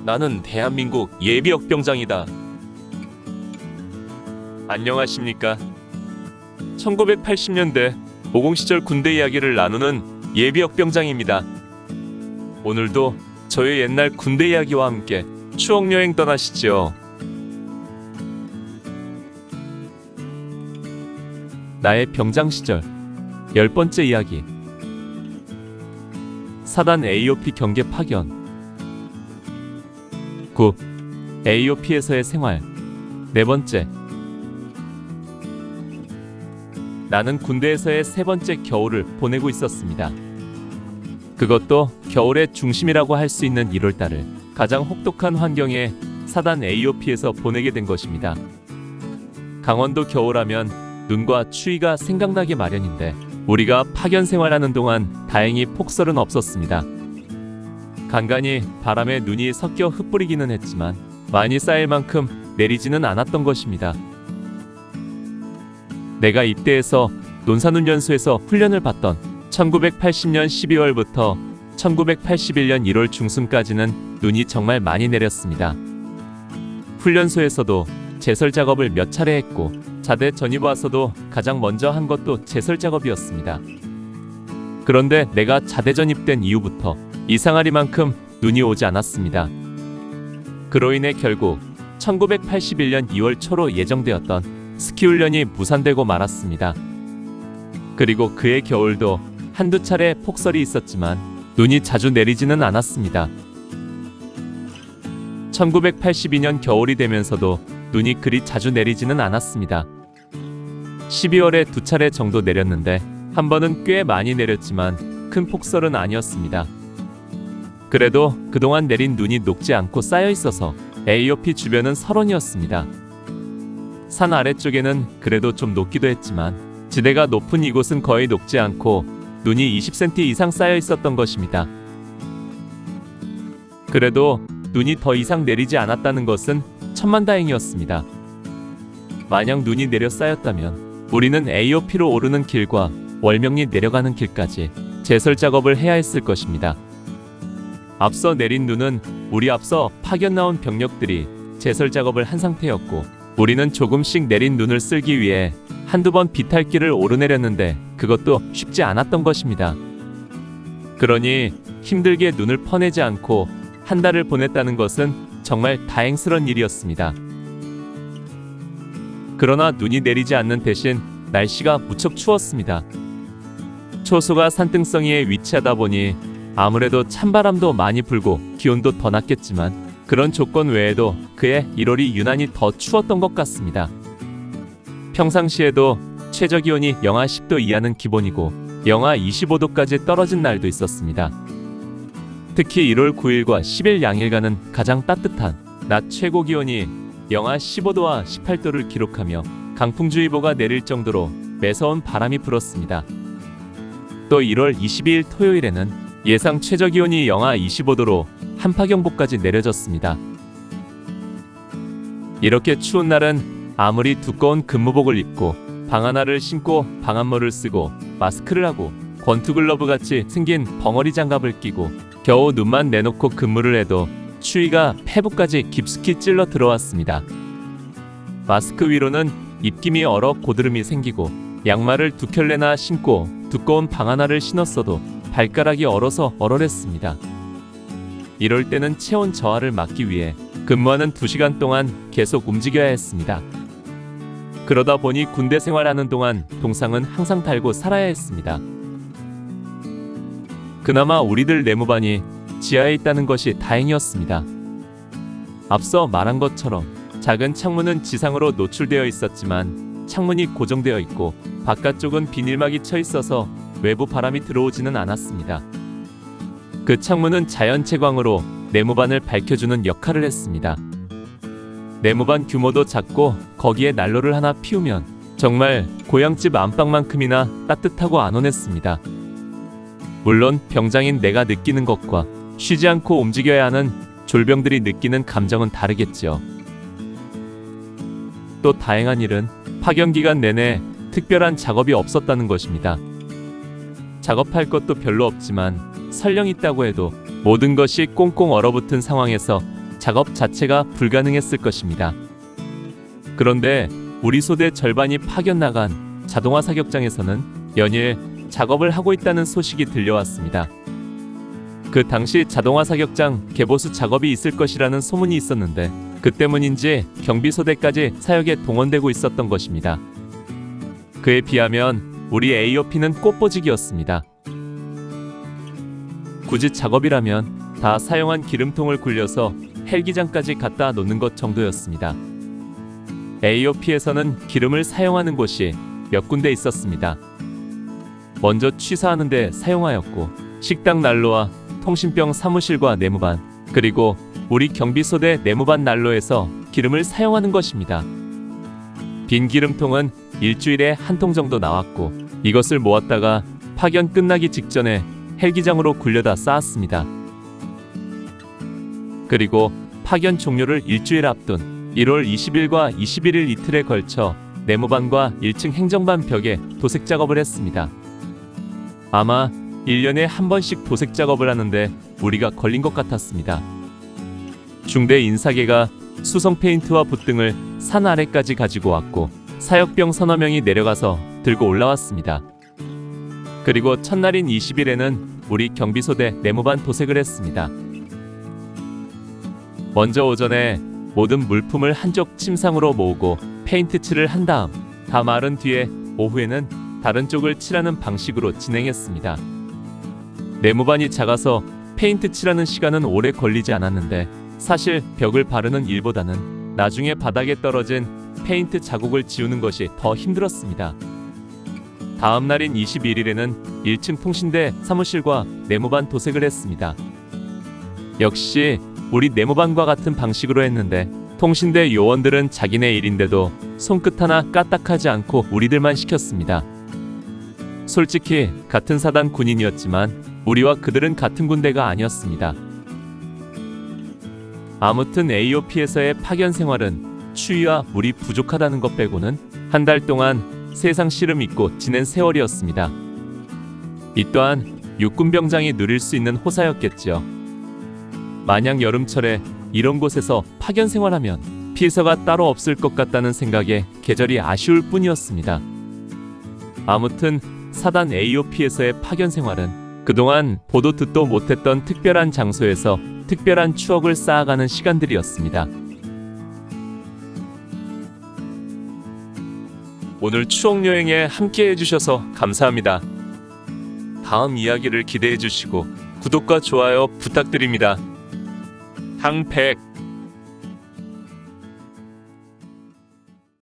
나는 대한민국 예비역병장이다. 안녕하십니까? 1980년대 모공시절 군대 이야기를 나누는 예비역병장입니다. 오늘도 저의 옛날 군대 이야기와 함께 추억여행 떠나시죠. 나의 병장 시절 10번째 이야기. 사단 AOP 경계 파견. 9. AOP에서의 생활. 4번째. 나는 군대에서의 3번째 겨울을 보내고 있었습니다. 그것도 겨울의 중심이라고 할 수 있는 1월달을 가장 혹독한 환경에 사단 AOP에서 보내게 된 것입니다. 강원도 겨울하면 눈과 추위가 생각나기 마련인데 우리가 파견 생활하는 동안 다행히 폭설은 없었습니다. 간간히 바람에 눈이 섞여 흩뿌리기는 했지만 많이 쌓일 만큼 내리지는 않았던 것입니다. 내가 입대해서 논산훈련소에서 훈련을 받던 1980년 12월부터 1981년 1월 중순까지는 눈이 정말 많이 내렸습니다. 훈련소에서도 제설 작업을 몇 차례 했고 자대 전입 와서도 가장 먼저 한 것도 제설 작업이었습니다. 그런데 내가 자대 전입된 이후부터 이상하리만큼 눈이 오지 않았습니다. 그로 인해 결국 1981년 2월 초로 예정되었던 스키 훈련이 무산되고 말았습니다. 그리고 그해 겨울도 한두 차례 폭설이 있었지만 눈이 자주 내리지는 않았습니다. 1982년 겨울이 되면서도 눈이 그리 자주 내리지는 않았습니다. 12월에 2차례 정도 내렸는데 한 번은 꽤 많이 내렸지만 큰 폭설은 아니었습니다. 그래도 그동안 내린 눈이 녹지 않고 쌓여 있어서 AOP 주변은 설원이었습니다. 산 아래쪽에는 그래도 좀 녹기도 했지만 지대가 높은 이곳은 거의 녹지 않고 눈이 20cm 이상 쌓여 있었던 것입니다. 그래도 눈이 더 이상 내리지 않았다는 것은 천만다행이었습니다. 만약 눈이 내려 쌓였다면 우리는 AOP로 오르는 길과 월명리 내려가는 길까지 제설 작업을 해야 했을 것입니다. 앞서 내린 눈은 우리 앞서 파견 나온 병력들이 제설 작업을 한 상태였고 우리는 조금씩 내린 눈을 쓸기 위해 한두 번 비탈길을 오르내렸는데 그것도 쉽지 않았던 것입니다. 그러니 힘들게 눈을 퍼내지 않고 한 달을 보냈다는 것은 정말 다행스러운 일이었습니다. 그러나 눈이 내리지 않는 대신 날씨가 무척 추웠습니다. 초소가 산등성이에 위치하다 보니 아무래도 찬바람도 많이 불고 기온도 더 낮겠지만 그런 조건 외에도 그해 1월이 유난히 더 추웠던 것 같습니다. 평상시에도 최저기온이 영하 10도 이하는 기본이고 영하 25도까지 떨어진 날도 있었습니다. 특히 1월 9일과 10일 양일간은 가장 따뜻한 낮 최고 기온이 영하 15도와 18도를 기록하며 강풍주의보가 내릴 정도로 매서운 바람이 불었습니다. 또 1월 22일 토요일에는 예상 최저기온이 영하 25도로 한파경보까지 내려졌습니다. 이렇게 추운 날은 아무리 두꺼운 근무복을 입고 방하나를 신고 방한모를 쓰고 마스크를 하고 권투글러브 같이 생긴 벙어리 장갑을 끼고 겨우 눈만 내놓고 근무를 해도 추위가 폐부까지 깊숙이 찔러 들어왔습니다. 마스크 위로는 입김이 얼어 고드름이 생기고 양말을 두 켤레나 신고 두꺼운 방하나를 신었어도 발가락이 얼어서 얼얼했습니다. 이럴 때는 체온 저하를 막기 위해 근무하는 2시간 동안 계속 움직여야 했습니다. 그러다 보니 군대 생활하는 동안 동상은 항상 달고 살아야 했습니다. 그나마 우리들 내무반이 지하에 있다는 것이 다행이었습니다. 앞서 말한 것처럼 작은 창문은 지상으로 노출되어 있었지만 창문이 고정되어 있고 바깥쪽은 비닐막이 쳐 있어서 외부 바람이 들어오지는 않았습니다. 그 창문은 자연채광으로 내무반을 밝혀주는 역할을 했습니다. 내무반 규모도 작고 거기에 난로를 하나 피우면 정말 고향집 안방만큼이나 따뜻하고 안온했습니다. 물론 병장인 내가 느끼는 것과 쉬지 않고 움직여야 하는 졸병들이 느끼는 감정은 다르겠지요. 또 다행한 일은 파견 기간 내내 특별한 작업이 없었다는 것입니다. 작업할 것도 별로 없지만 설령 있다고 해도 모든 것이 꽁꽁 얼어붙은 상황에서 작업 자체가 불가능했을 것입니다. 그런데 우리 소대 절반이 파견 나간 자동화 사격장에서는 연일 작업을 하고 있다는 소식이 들려왔습니다. 그 당시 자동화 사격장 개보수 작업이 있을 것이라는 소문이 있었는데 그 때문인지 경비소대까지 사역에 동원되고 있었던 것입니다. 그에 비하면 우리 AOP는 꽃보직이었습니다. 굳이 작업이라면 다 사용한 기름통을 굴려서 헬기장까지 갖다 놓는 것 정도였습니다. AOP에서는 기름을 사용하는 곳이 몇 군데 있었습니다. 먼저 취사하는 데 사용하였고 식당 난로와 통신병 사무실과 내무반 그리고 우리 경비소대 내무반 난로에서 기름을 사용하는 것입니다. 빈 기름통은 일주일에 한 통 정도 나왔고 이것을 모았다가 파견 끝나기 직전에 헬기장으로 굴려다 쌓았습니다. 그리고 파견 종료를 일주일 앞둔 1월 20일과 21일 이틀에 걸쳐 내무반과 1층 행정반 벽에 도색 작업을 했습니다. 아마 1년에 한 번씩 도색 작업을 하는데 우리가 걸린 것 같았습니다. 중대 인사계가 수성 페인트와 붓 등을 산 아래까지 가지고 왔고 사역병 서너 명이 내려가서 들고 올라왔습니다. 그리고 첫날인 20일에는 우리 경비소대 내무반 도색을 했습니다. 먼저 오전에 모든 물품을 한쪽 침상으로 모으고 페인트 칠을 한 다음 다 마른 뒤에 오후에는 다른 쪽을 칠하는 방식으로 진행했습니다. 내무반이 작아서 페인트 칠하는 시간은 오래 걸리지 않았는데 사실 벽을 바르는 일보다는 나중에 바닥에 떨어진 페인트 자국을 지우는 것이 더 힘들었습니다. 다음 날인 21일에는 1층 통신대 사무실과 내무반 도색을 했습니다. 역시 우리 내무반과 같은 방식으로 했는데 통신대 요원들은 자기네 일인데도 손끝 하나 까딱하지 않고 우리들만 시켰습니다. 솔직히 같은 사단 군인이었지만 우리와 그들은 같은 군대가 아니었습니다. 아무튼 AOP에서의 파견 생활은 추위와 물이 부족하다는 것 빼고는 한 달 동안 세상 시름 잊고 지낸 세월이었습니다. 이 또한 육군병장이 누릴 수 있는 호사였겠지요. 만약 여름철에 이런 곳에서 파견 생활하면 피서가 따로 없을 것 같다는 생각에 계절이 아쉬울 뿐이었습니다. 아무튼 사단 AOP에서의 파견 생활은 그동안 보도 듣도 못했던 특별한 장소에서 특별한 추억을 쌓아가는 시간들이었습니다. 오늘 추억 여행에 함께 해주셔서 감사합니다. 다음 이야기를 기대해 주시고 구독과 좋아요 부탁드립니다. 항백